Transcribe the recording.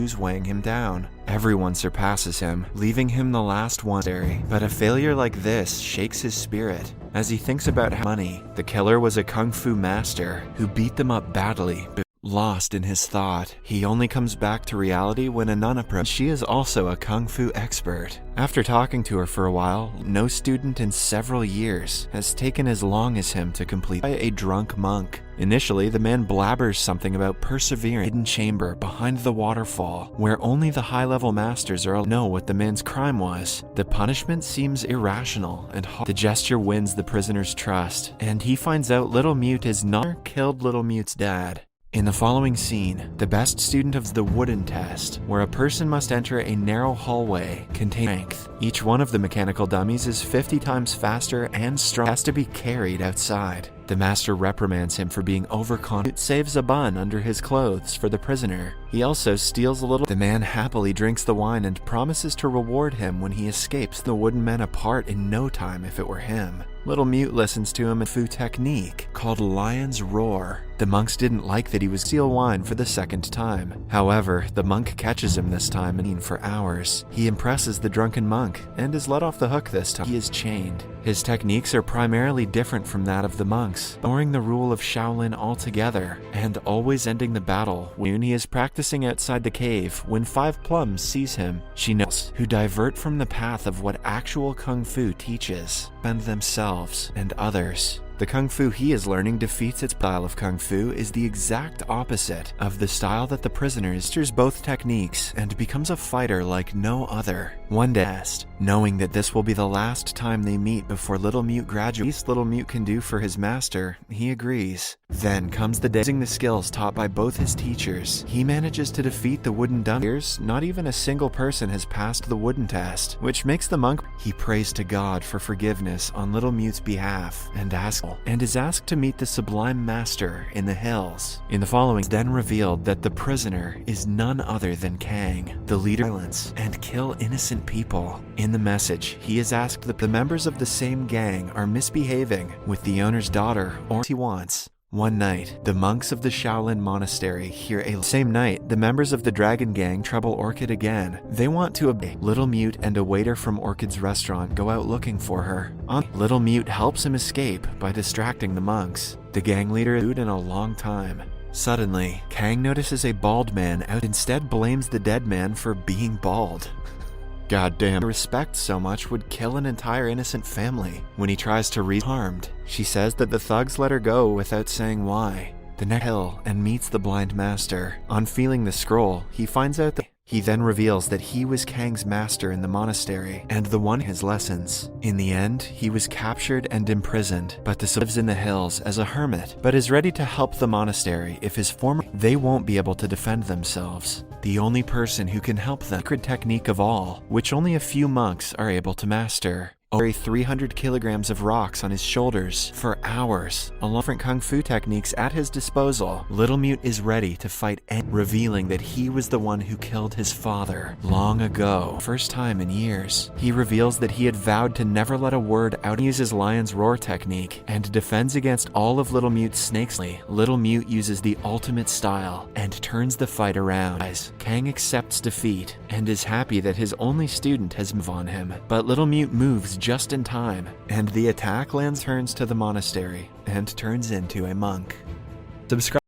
who's weighing him down. Everyone surpasses him, leaving him the last one. But a failure like this shakes his spirit. As he thinks about how money, the killer was a kung fu master who beat them up badly. Lost in his thought, he only comes back to reality when a nun approaches. She is also a kung fu expert. After talking to her for a while, no student in several years has taken as long as him to complete by a drunk monk. Initially, the man blabbers something about persevering in a hidden chamber behind the waterfall, where only the high-level masters know what the man's crime was. The punishment seems irrational and the gesture wins the prisoner's trust, and he finds out Little Mute is not killed Little Mute's dad. In the following scene, the best student of the wooden test, where a person must enter a narrow hallway containing strength. Each one of the mechanical dummies is 50 times faster and strong. Has to be carried outside. The master reprimands him for being overconfident. Saves a bun under his clothes for the prisoner. He also steals a little. The man happily drinks the wine and promises to reward him when he escapes the wooden men apart in no time if it were him. Little Mute listens to him a fu technique called Lion's Roar. The monks didn't like that he was steal wine for the second time. However, the monk catches him this time and for hours. He impresses the drunken monk and is let off the hook this time. He is chained. His techniques are primarily different from that of the monks, ignoring the rule of Shaolin altogether, and always ending the battle when he is practicing outside the cave when Five Plums sees him. She knows who divert from the path of what actual Kung Fu teaches, and themselves and others. The Kung Fu he is learning defeats its style of Kung Fu is the exact opposite of the style that the prisoner masters both techniques and becomes a fighter like no other. One day, knowing that this will be the last time they meet before Little Mute graduates, least Little Mute can do for his master, he agrees. Then comes the day using the skills taught by both his teachers. He manages to defeat the wooden dummies. Not even a single person has passed the wooden test, which makes the monk. He prays to God for forgiveness on Little Mute's behalf and is asked to meet the Sublime Master in the hills. In the following, then revealed that the prisoner is none other than Kang, the leader of violence, and kill innocent people. In the message, he is asked that the members of the same gang are misbehaving with the owner's daughter, or he wants. One night, the monks of the Shaolin Monastery hear a same night, the members of the Dragon Gang trouble Orchid again. They want to obey. Little Mute and a waiter from Orchid's restaurant go out looking for her. Little Mute helps him escape by distracting the monks. The gang leader is in a long time. Suddenly, Kang notices a bald man out, instead blames the dead man for being bald. Goddamn, respect so much would kill an entire innocent family. When he tries to harmed, she says that the thugs let her go without saying why. The next hill and meets the blind master. On feeling the scroll, he finds out that he then reveals that he was Kang's master in the monastery and the one his lessons. In the end, he was captured and imprisoned, but lives in the hills as a hermit, but is ready to help the monastery if his former they won't be able to defend themselves. The only person who can help them, sacred technique of all, which only a few monks are able to master. Carry 300 kilograms of rocks on his shoulders for hours, along with different kung fu techniques at his disposal. Little Mute is ready to fight, revealing that he was the one who killed his father long ago. First time in years. He reveals that he had vowed to never let a word out. He uses Lion's Roar technique and defends against all of Little Mute's snakes. Little Mute uses the ultimate style and turns the fight around. Kang accepts defeat and is happy that his only student has moved on him, but Little Mute moves just in time, and the attack turns to the monastery and turns into a monk. Subscribe.